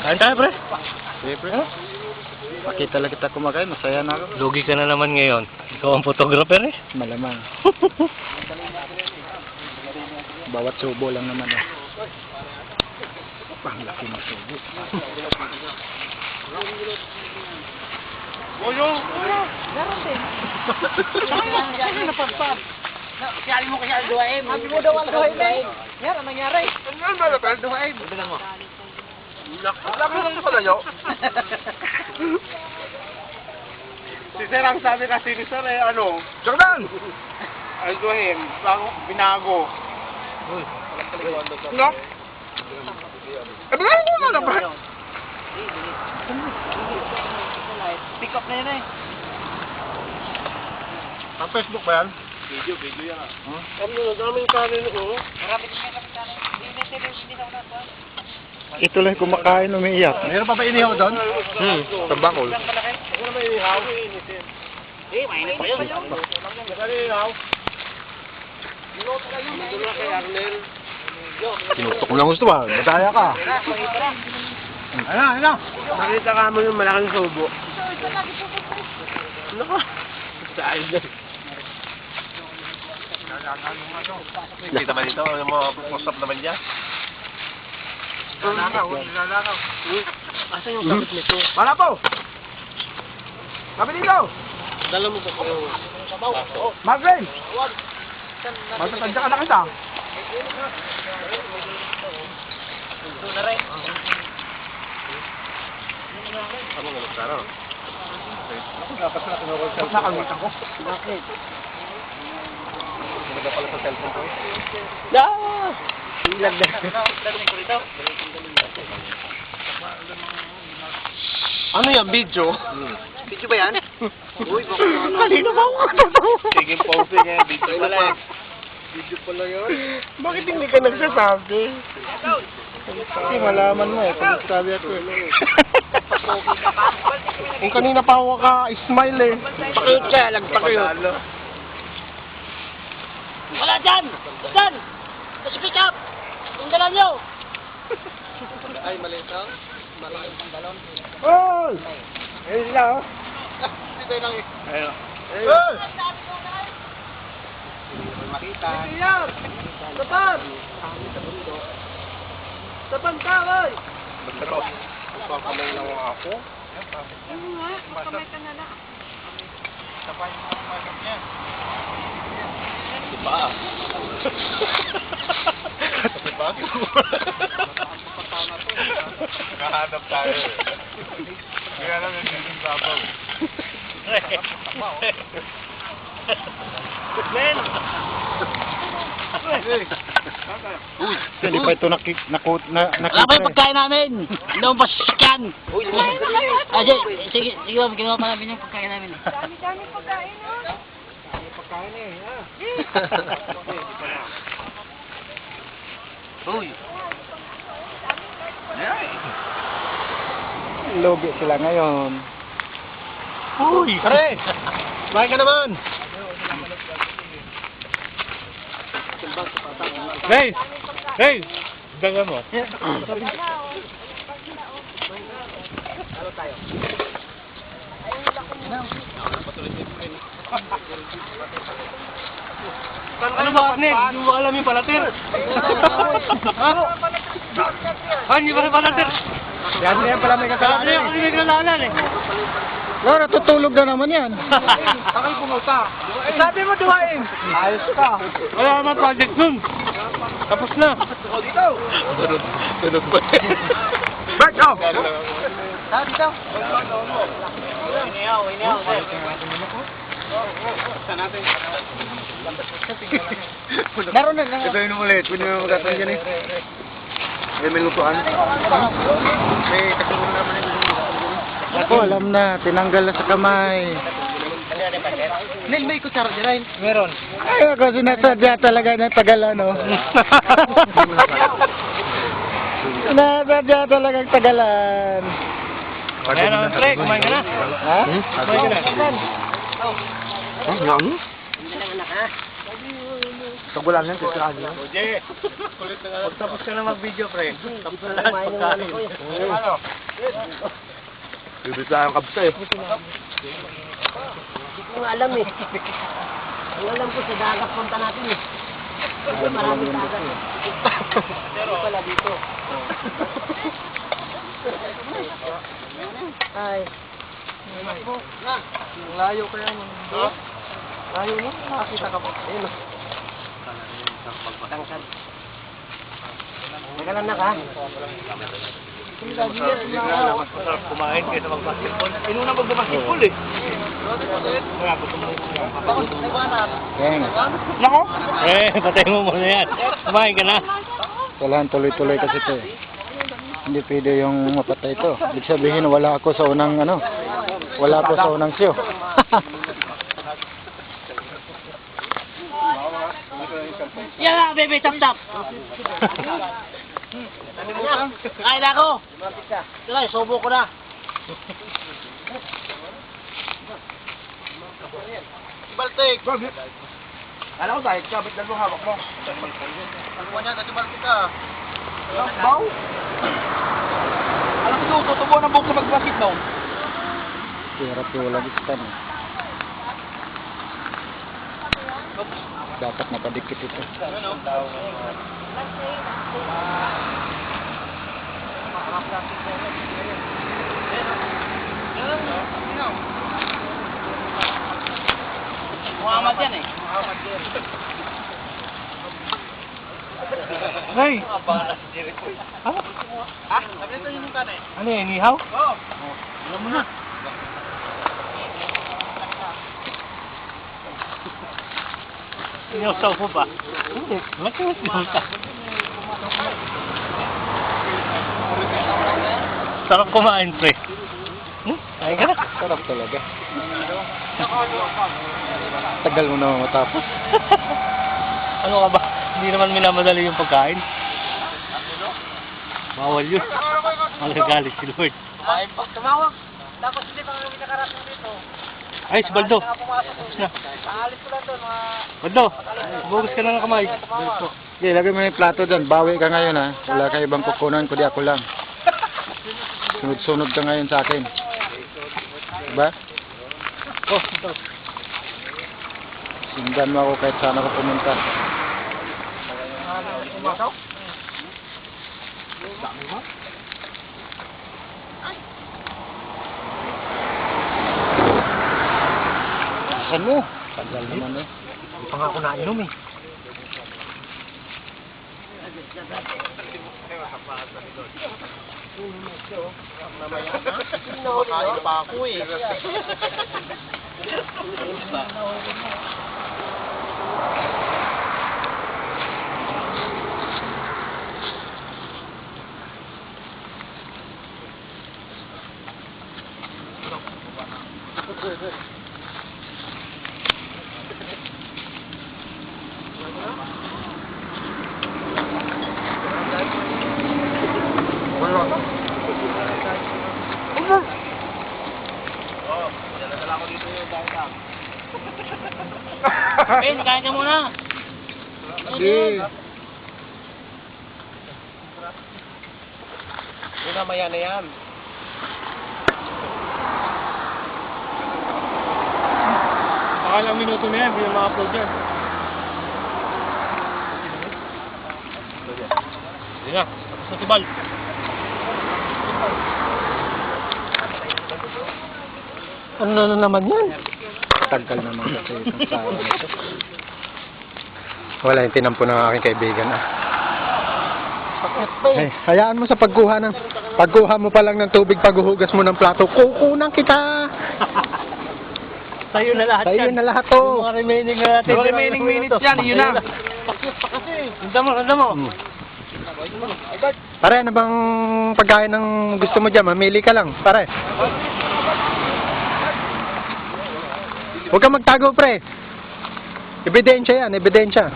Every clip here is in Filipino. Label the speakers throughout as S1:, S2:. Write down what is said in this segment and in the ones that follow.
S1: Kain tayo, pre.
S2: Siyempre. Pakita lang kita kumakain, masaya na ako.
S1: Lugi ka na naman ngayon. Ikaw ang photographer eh.
S2: Malamang. Bawat subo lang naman eh. Ang laki ng subo.
S1: Boyo!
S3: Meron din. Kaya napagpag. Kaya mo kasi Alduhaim. Sabi mo daw Alduhaim eh. Yan, ang nangyari.
S1: Ano ba na
S3: Alduhaim.
S1: Bilang mo. Laki lang pala nyo. Si Sir ang sabi kasi ni Sir eh, ano? Jordan! Alduhaim, binago. No? Eh, binago mo na ba?
S3: Pick up na yun eh.
S1: Ang Facebook ba yan? Video yan ah. Ano, daming kanin oh.
S3: Marami din kami kanin. Hindi na una ba?
S2: Ito lang kumakain, umiiyak.
S1: Meron pa ba inihaw doon? Tambakol.
S3: Ano ba inihaw? Eh, mainit pa yun.
S1: Inihaw. Dito kay Arnel.
S2: Sinutok mo lang gusto ba? Madaya ka.
S1: Ano? Nakita ka mo yung malaking subo. Nako. Dahil na. Kita ba dito? Ano mo, post up naman dyan? Lalakaw. Asan yung kapit nito? Wala po! Kapit dito! Dala mo po kayo. Marvin! Matatadya ka na kita.
S3: Ito na rin.
S1: Ano nga magkano? Dapat na kinurol cellphone. Nakalimutan ko. Bakit? Maganda pala sa cellphone ko.
S3: Ah!
S1: Ilag na. Ano yan? Video?
S3: Video ba yan? Uy,
S1: Kanina ba ako? Sige, posing eh. Video pala eh. Video pala yun. Bakit hindi ka nagsasabi? Kasi malaman mo eh. Kung nagsabi ako eh. Kung kanina pa ako ka-smile eh.
S3: Pakit ka, lagpakit. Wala dyan! Dyan! Kasi pick up! Yung dala nyo!
S1: Ay, mali ito. Malaki ang balon.
S2: Hoy! Ayun sila oh.
S1: Dito lang eh.
S2: Ayun.
S1: Hey!
S3: Makita.
S1: Iyan! Tapan! Tapan ka, oy! Magkakamay lang ako.
S3: Ano nga? Makamay ka na lang.
S1: Tapan yung mga masok niya. Diba? Diba? Nakahanap tayo eh. Kaya lang yung naging babaw. Men!
S2: Uy, hindi pa ito nakita.
S3: Wala pa yung pagkain namin! Hindi mo pa sasakyan! Ah, sige, ginawa pa namin yung pagkain namin. Dami-dami pagkain, no? Dami pagkain eh, ha?
S1: Uy!
S2: Logi sila ngayon.
S1: Uy! Pare! Kumain ka naman! Hey! Hey! Dagan mo. Ano ba, Arnel? Hindi mo alam yung palatir? Ha? Hindi ba rin palatir?
S2: Yan pala may kasalanan
S1: Ano yung may kasalanan eh?
S2: No, natutulog na naman yan.
S1: Ako'y pumunta. Sabi mo, duhain. Ayos ka. Wala naman project nun. Tapos na. O, dito. Sunod pa. Back off!
S3: Dito. Inihaw.
S1: Saan natin?
S3: Meron na.
S1: Ito yun ulit. Pwede mo magkataon dyan eh. May lutuan. May kasunod naman ito.
S2: Ako, alam na. Tinanggal na sa kamay.
S3: Nel, may kutsara dyan.
S1: Meron.
S2: Ay, ako sinasadya talaga ng tagal, ano. Sinasadya talagang tagalan.
S1: Ayan naman, pre. Kumain ka na.
S2: Ha?
S1: Kumain ka na.
S2: Yang?
S1: Kagulan yan, tisiraan nyo.
S2: Oje, pagtapos ka na mag-video, pre. Tapos na lahat pagkain.
S1: Ano? Bibit lang ang kabsa eh.
S3: Hindi ko nga alam eh. Ang alam ko sa dagat punta natin eh. Kasi maraming dagat eh. Pero pala dito. Ay.
S1: Layo kaya mo. Layo mo, nakakita ka ba? Ayun.
S3: Tangkad. Nagalan ka?
S2: Masarap kumain kaysa mag-basketball.
S1: Inuna mag-basketball eh. Nako?
S2: Patay mo muna yan. Kumain ka na.
S4: Kailangan tuloy-tuloy kasi ito eh. Hindi pwede yung mapatay ito. Ibig sabihin wala ako sa unang ano. Wala ako sa unang siyo.
S3: Yan na, baby, tap-tap. Kain na ako. Tara, subo ko na.
S1: Baltik! Alam ko dahil ka, ba't lang mo hawak mo?
S2: Ano mo niya, dati baltik ka.
S1: Baw? Alam ko, tutubo ng buhok sa mag-basketball.
S4: Hirap yung walang istan eh. Dapat nakadikit ito.
S3: Muhammad yan eh.
S1: Hey!
S2: Ano yan, nihaw?
S3: Alam mo na.
S2: Nihaw po ba? Hindi. Makinis mo ka. Sarap kumain, pre. Kain ka na.
S4: Sarap talaga. Tagal mo na matapos.
S2: Ano ka ba? Hindi naman minamadali yung pagkain. Bawal yun. Magagalit si Lord.
S3: Tumawag. Tapos hindi pa kami nakarating dito.
S2: Ay, si Baldo. Tapos na.
S3: Aalis ko lang doon, mga...
S2: Baldo, bugas ka na ng kamay.
S4: Okay, lagay mo yung plato dyan. Bawi ka ngayon ha. Wala kayo ibang kukunan, kundi ako lang. Sunod-sunod ka ngayon sa akin. Diba?
S2: Oh, ito.
S4: Sindan mo ako kahit saan ako pumunta.
S1: Pumasok? Dami mo?
S4: Saan mo? Tagal naman eh.
S2: Hindi pa nga ako nainom eh.
S1: Makain pa ako eh.
S3: Ben, kain ka muna.
S4: Sige.
S1: Una, maya na yan.
S2: Pakalang minuto na yan, bilang ma-upload yan. Hindi na, tapos na si Bal.
S4: Ano na naman yan? Tagal naman kasi itong tao nito. Wala yung tinampo ng aking kaibigan ah. Ay, hayaan mo sa pagkuha mo pa lang ng tubig, paghuhugas mo ng plato, kukunan kita.
S2: Sa'yo na lahat
S4: Sa'yo
S2: yan.
S4: na lahat to.
S2: Yung mga remaining na natin.
S1: Yung remaining minutes yan, yun na.
S2: Handa mo, handa mo.
S4: Pare, ano bang pagkain ng gusto mo dyan? Mamili ka lang, pare. Huwag kang magtago, pre. Ebidensya yan, ebidensya.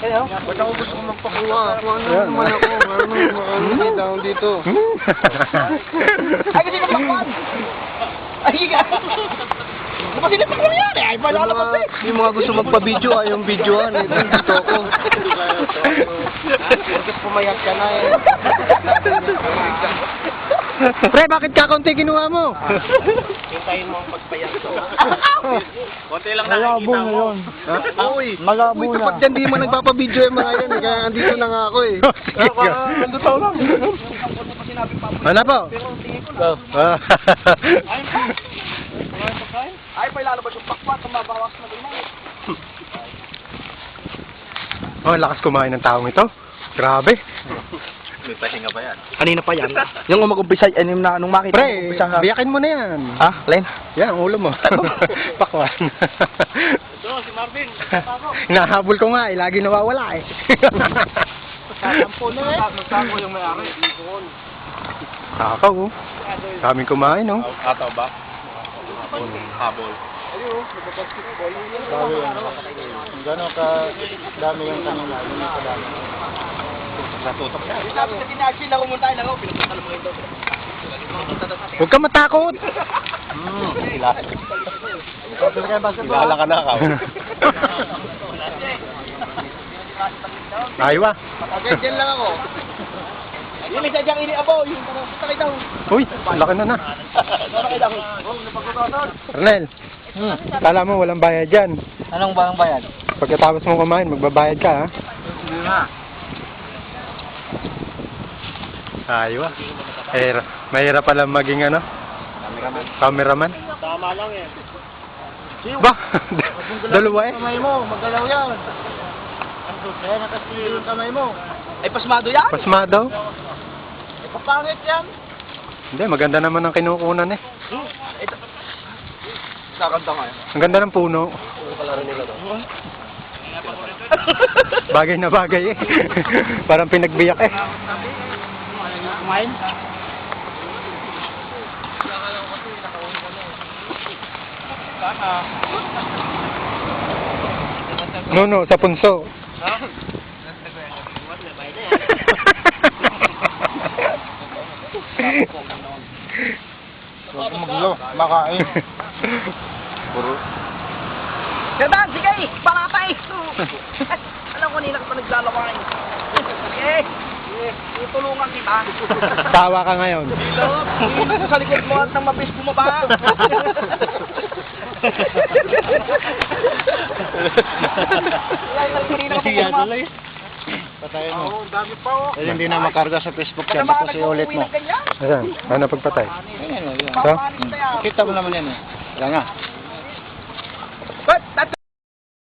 S1: Kaya, ba't ako gusto ko magpakuha? Kuha na
S4: Ayan,
S1: naman
S4: ah.
S1: ako. Ano down dito? Ay, kasi kapakpan! Ay, higa! Masinipin ko yan eh. Ay, palalabas eh.
S2: Yung mga gusto magpa-video ay yung videoan. Ito yung dito ko. Bakit pumayat ka na eh?
S4: Pre, bakit kakaunti kinuha mo?
S2: Hintayin mo ang pagpayat ko. Konti lang
S1: Malabo na yun.
S2: Uy,
S1: Malabo
S2: uy,
S1: na.
S2: kapag dyan di mo nagpapa-video yung mga yan. Kaya andito na nga ako eh.
S1: Nandutaw lang.
S4: Ano po?
S1: Ay, pa ilalabas yung pakpat. Mabawas na din eh.
S4: Oh, lakas kumain ng taong ito. Grabe.
S2: May pahinga pa yan.
S1: Kanina pa yan. Yung mag-umpisa, nung makita
S4: Pre, biyakin mo na yan.
S1: Ah, Len?
S4: Yan, ang ulo mo. Pakwan.
S2: Ito, si Marvin.
S4: Hinahabol ko nga eh, lagi nawawala eh.
S1: Sasampo na eh. Magsampo yung may-ari.
S4: Kakaw oh. Daming kumain oh.
S2: Ataw ba? Habol.
S4: Gano'n ka dami yung kanina, gano'n ka dami.
S2: Natutok siya.
S1: Sabi sa kinagsin na kumuntahin lang ako, pinupunta naman ito.
S4: Huwag ka matakot!
S2: Kilala ka na ka.
S4: Aywa.
S1: Diyan lang ako. Yung isa diyang iniabaw, yung sakit daw.
S4: Uy, laki na na.
S1: Sakit daw. Napagkakasan.
S4: Ernel, kala mo walang bayad dyan.
S3: Anong bang bayad?
S4: Pagkatapos mo kumain, magbabayad ka ha.
S3: Hindi nga.
S4: Aywa. Mahirap pala maging ano? Cameraman.
S2: Tama lang eh.
S4: Ba? Dalawa eh.
S1: Kamay mo, magalaw yan. Kaya nakasili yung kamay mo. Ay, pasmado yan?
S4: Pasmado?
S1: Ay, papangit yan.
S4: Hindi, maganda naman ang kinukunan eh.
S1: Ito. Kakanta nga yan.
S4: Ang ganda ng puno. Bagay na bagay eh. Parang pinagbiyak eh.
S1: Kumain?
S4: No, sa punso.
S1: Huwag maglo, makain.
S4: Puro.
S1: Gandaan, sige, palapay. Alam ko nila ka pa naglalaway. Sige, tutulungan kita.
S4: Tawa ka ngayon.
S1: Dito sa likod mo at nang mabis bumaba.
S4: Patayin mo.
S1: Oo, dami pa oh.
S4: Dahil hindi na makarga sa Facebook yan, tapos i-ulit mo. Ayan, ano pagpatay?
S1: Ayan,
S4: So?
S1: Kita mo naman yan eh.
S4: Wala nga.
S1: But,